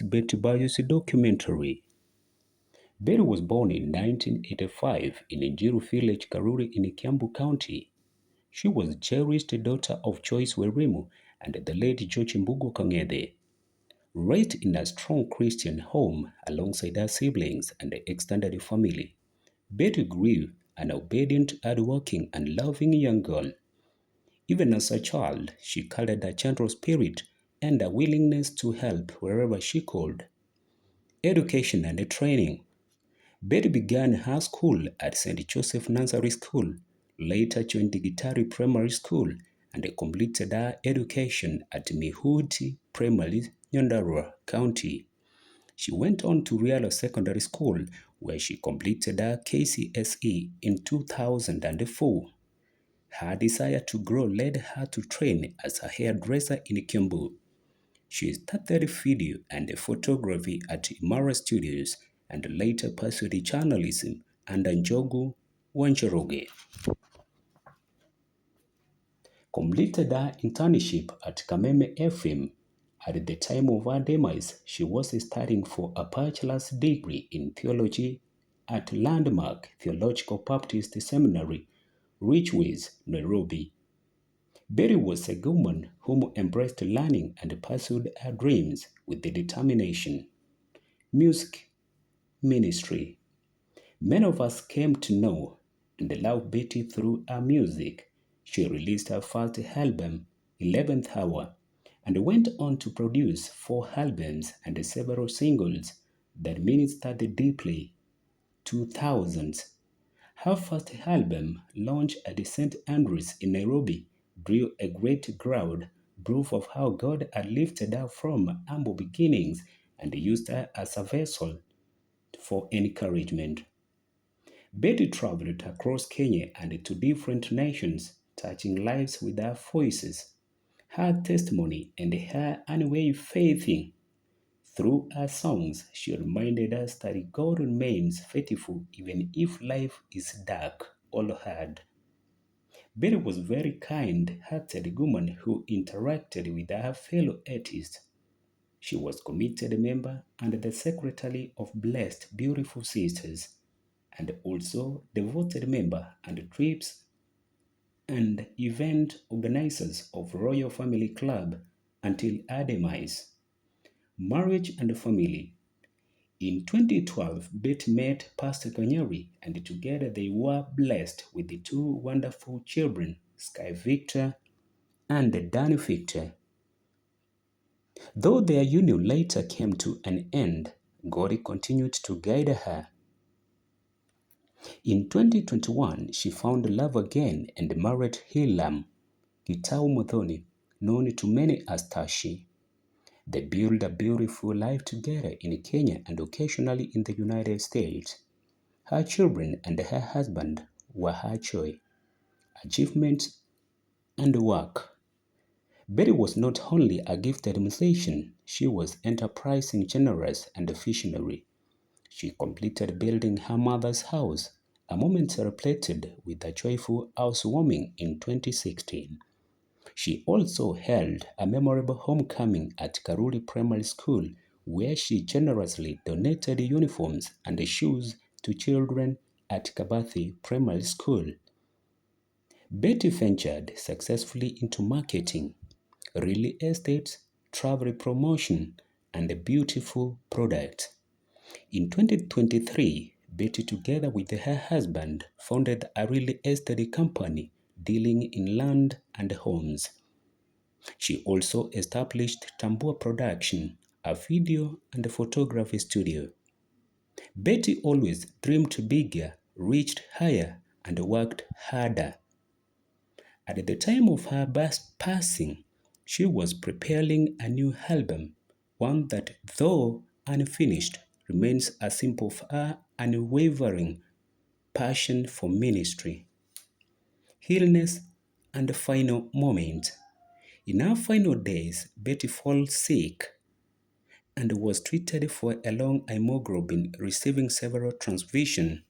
Betty Bayo's documentary. Betty was born in 1985 in Njiru village, Karuri in Kiambu County. She was the cherished daughter of Joyce Werimu and the late George Mbugo Kangede. Raised in a strong Christian home alongside her siblings and the extended family, Betty grew an obedient, hardworking, and loving young girl. Even as a child, she carried a gentle spirit and a willingness to help wherever she could. Education and training. Betty began her school at St. Joseph Nursery School, later joined the Gitari Primary School, and completed her education at Mihuti Primary, Nyandarua County. She went on to Rialo Secondary School, where she completed her KCSE in 2004. Her desire to grow led her to train as a hairdresser in Kiambu. She started video and photography at Imara Studios and later pursued journalism under Njogu Wancheroge. Completed her internship at Kameme FM. At the time of her demise, she was studying for a bachelor's degree in theology at Landmark Theological Baptist Seminary, Richways, Nairobi. Betty was a woman who embraced learning and pursued her dreams with determination. Music ministry. Many of us came to know and love Betty through her music. She released her first album, 11th Hour, and went on to produce 4 albums and several singles that ministered deeply to thousands. Her first album, launched at the St. Andrews in Nairobi, drew a great crowd, proof of how God had lifted her from humble beginnings and used her as a vessel for encouragement. Betty traveled across Kenya and to different nations, touching lives with her voices, her testimony, and her unwavering faith. Through her songs, she reminded us that God remains faithful even if life is dark or hard. Betty was a very kind-hearted woman who interacted with her fellow artists. She was committed member and the secretary of Blessed Beautiful Sisters, and also devoted member and trips and event organizers of Royal Family Club until her demise. Marriage and family. In 2012, Betty met Pastor Kanyari and together they were blessed with the two wonderful children, Sky Victor and Danny Victor. Though their union later came to an end, God continued to guide her. In 2021, she found love again and married Hilam Gitau Muthoni, known to many as Tashi. They built a beautiful life together in Kenya and occasionally in the United States. Her children and her husband were her joy, achievement, and work. Betty was not only a gifted musician, she was enterprising, generous, and visionary. She completed building her mother's house, a moment celebrated with a joyful housewarming in 2016. She also held a memorable homecoming at Karuri Primary School, where she generously donated uniforms and shoes to children at Kabathi Primary School. Betty ventured successfully into marketing, real estate, travel promotion, and beautiful products. In 2023, Betty, together with her husband, founded a real estate company dealing in land and homes. She also established Tambua Production, a video and photography studio. Betty always dreamed bigger, reached higher, and worked harder. At the time of her passing, she was preparing a new album, one that, though unfinished, remains a symbol of her unwavering passion for ministry. Illness and the final moment. In her final days, Betty fell sick and was treated for a long hemoglobin, receiving several transfusions.